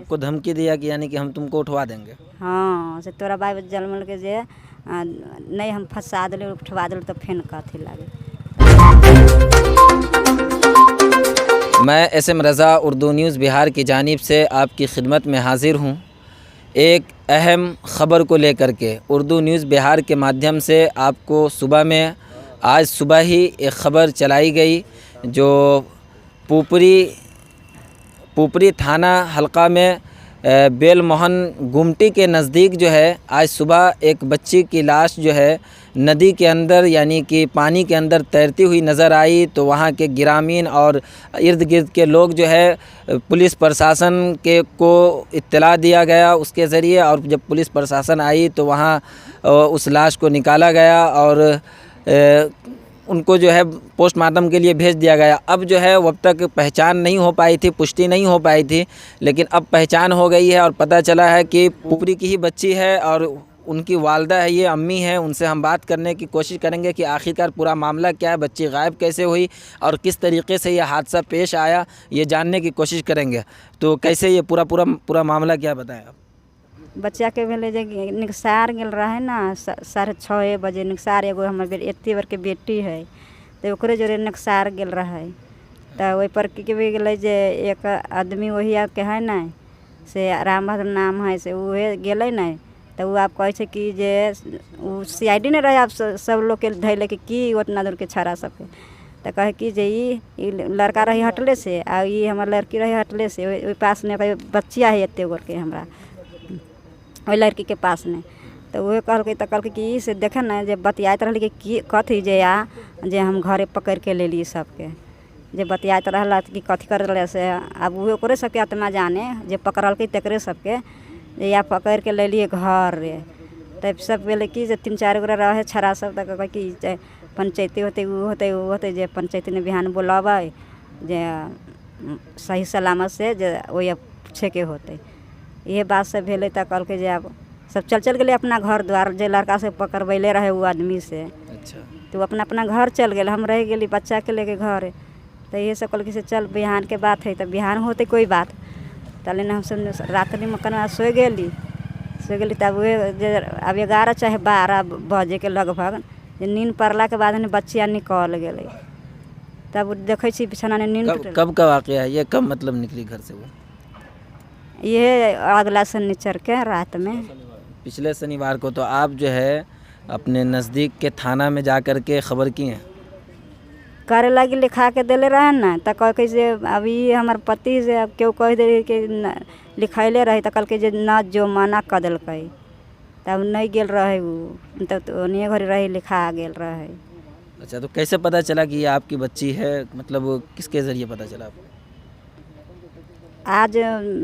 आपको धमकी दिया कि यानी कि हम तुमको उठवा देंगे? हाँ से तोरा बाई जलमल के जे नहीं हम फंसा दिले उठवा दिले तो फेन कथी लागे। मैं एसएम रज़ा उर्दू न्यूज़ बिहार की जानिब से आपकी खिदमत में हाज़िर हूँ। एक अहम ख़बर को लेकर के उर्दू न्यूज़ बिहार के माध्यम से आपको आज सुबह ही एक ख़बर चलाई गई जो पुपरी थाना हलका में बेलमोहन गुमटी के नज़दीक जो है आज सुबह एक बच्ची की लाश जो है नदी के अंदर यानी कि पानी के अंदर तैरती हुई नज़र आई। तो वहाँ के ग्रामीण और इर्द गिर्द के लोग जो है पुलिस प्रशासन को इत्तला दिया गया उसके ज़रिए, और जब पुलिस प्रशासन आई तो वहाँ उस लाश को निकाला गया और उनको जो है पोस्टमार्टम के लिए भेज दिया गया। अब जो है वो अब तक पहचान नहीं हो पाई थी, पुष्टि नहीं हो पाई थी, लेकिन अब पहचान हो गई है और पता चला है कि पुपरी की ही बच्ची है और उनकी वालदा है, ये अम्मी है। उनसे हम बात करने की कोशिश करेंगे कि आखिरकार पूरा मामला क्या है, बच्ची गायब कैसे हुई और किस तरीके से ये हादसा पेश आया, ये जानने की कोशिश करेंगे। तो कैसे ये पूरा मामला क्या बताएं आप? बच्चा के भेले जे निकसार गेल रहे ना 6:30 बजे निकसार एगो हमर एते बर के बेटी है तो ओकरे जोरे निकसार गेल रहे। तो वही पर की गेले जे एक आदमी वही के है ना से रामभद्र नाम है से उहे गेले ना तो वो आप कहे कि जे CID नहीं रहे आप सब लोग के धैले कि उतना दूर के छाड़ा सबके तो कहे कि जे ई लड़का रही हटले से आ ई हमार लड़की रही हटले से ओहि पास में बच्चिया है एते गोर के हमरा वही लड़की के पास ने तो वह कहल कि से देखे ना जे बतियात रही कि कथी जे हम घरे पकड़ के ले ली सबके जे बतियात रहला कि कथी कर रहे से अब वो ओकरे सबके आत्मा जाने जे पकड़ल के तकरे सबके जे या पकड़ के ले लिए घर रे। तब सब बोले कि जे 3-4 गोरा रहे छड़ा सब तक कि पंचायती होते जे पंचायती ने बिहान बोलाबै जे सही सलामत से जे वही पूछे के होते। ये बात से भेले तो कल के जे अब सब चल गए अपना घर द्वार जे लड़का से पकड़बैले रहे वो आदमी से। अच्छा। तो अपना घर चल गए, हम रह गए बच्चा के लेके घर। तो ये सब कल के से चल बिहान के बात है तो बिहान होते कोई बात तले हम सब रात्रि में कना सो गली तब वे अब 11 चाहे 12 बजे के लगभग नींद पड़ला के बाद बच्चिया निकल गए। तब देखे बिछाना ने नींद कब का वाकया है ये, कब मतलब निकली घर से वो? ये अगला शनिचर के रात में, पिछले शनिवार को। तो आप जो है अपने नज़दीक के थाना में जा कर के खबर की हैं? करे लगी लिखा के दिले रहे ना तो कह के जे अभी हमार पति से अब क्यों कह दे कि लिखैले रहे तो कल के जे न जो मना कर दिल तब नहीं गेल रहे वो तो उन्हीं घर रहे लिखा गेल रहे। अच्छा, तो कैसे पता चला कि ये आपकी बच्ची है, मतलब किसके ज़रिए पता चला आपको? आज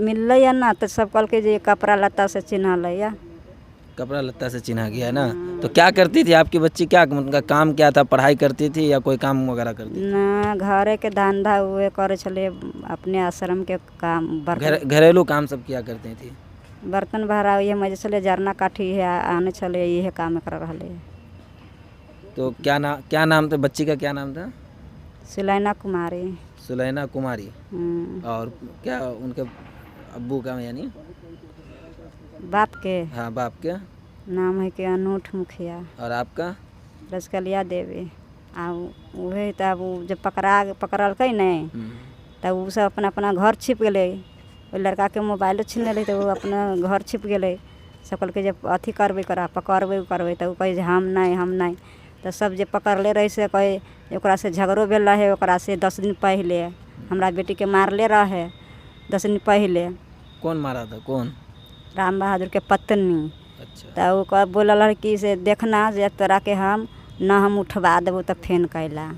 मिल है ना तो सब कल के जे कपड़ा लत्ता से चिन्हल है। कपड़ा लत्ता से चिन्हा गया है ना। तो क्या करती थी आपकी बच्ची, क्या उनका काम क्या था, पढ़ाई करती थी या कोई काम वगैरह करती थी? ना घरे के धंधा हुए करे चले अपने आश्रम के काम घरेलू काम सब किया करती थी। बर्तन भरा ये मजे चले जरना काठी है आने चले ये काम कर रहे। तो क्या नाम था बच्ची का, क्या नाम था? सुलैना कुमारी। सुलैना कुमारी। और क्या उनके अब्बू का यानी बाप के? हाँ बाप के नाम है कि अनूठ मुखिया। और आपका? रसकलिया देवी। आ वही तब जब पकड़ल नहीं तब वो सब अपना घर छिप गए। वो लड़का के मोबाइल छीन ले तो वो अपना घर छिप गए। सकल के जब अथी करबे करा पकड़बे तो कहे हम नहीं तो सब जे पकड़ले रहे से कहे ओकरा से झगड़ो भेल रहे। ओकरा से 10 दिन पहले हमरा बेटी के मारले रहे 10 दिन पहले। कौन मारा था? कौन? राम बहादुर के पत्नी। अच्छा। तो वो बोलल कि से देखना जे तोरा के हम उठवा देबो तो फेन कैला।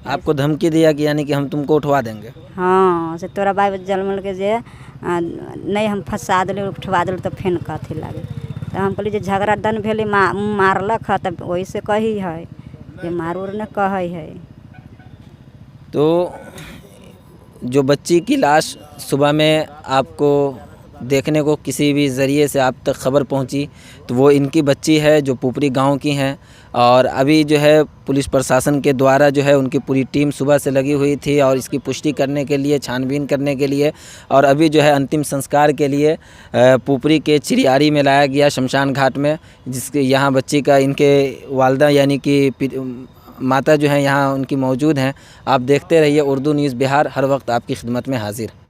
आपको धमकी दिया कि यानी कि हम तुमको उठवा देंगे? हाँ से तोरा बाई जलमल के जे नहीं हम फंसा दिले उठवा दिले तो फेन कथी लागे। तो हम कहली जे झगड़ा दन भेले मारलक है तब वही से कही है जे मारू ने कहे है। तो जो बच्ची की लाश सुबह में आपको देखने को किसी भी ज़रिए से आप तक खबर पहुंची तो वो इनकी बच्ची है जो पुपरी गांव की हैं और अभी जो है पुलिस प्रशासन के द्वारा जो है उनकी पूरी टीम सुबह से लगी हुई थी और इसकी पुष्टि करने के लिए, छानबीन करने के लिए, और अभी जो है अंतिम संस्कार के लिए पुपरी के चिरियारी में लाया गया शमशान घाट में, जिसके यहाँ बच्ची का, इनके वालदा यानी कि माता जो है यहाँ उनकी मौजूद हैं। आप देखते रहिए उर्दू न्यूज़ बिहार, हर वक्त आपकी खिदमत में हाजिर।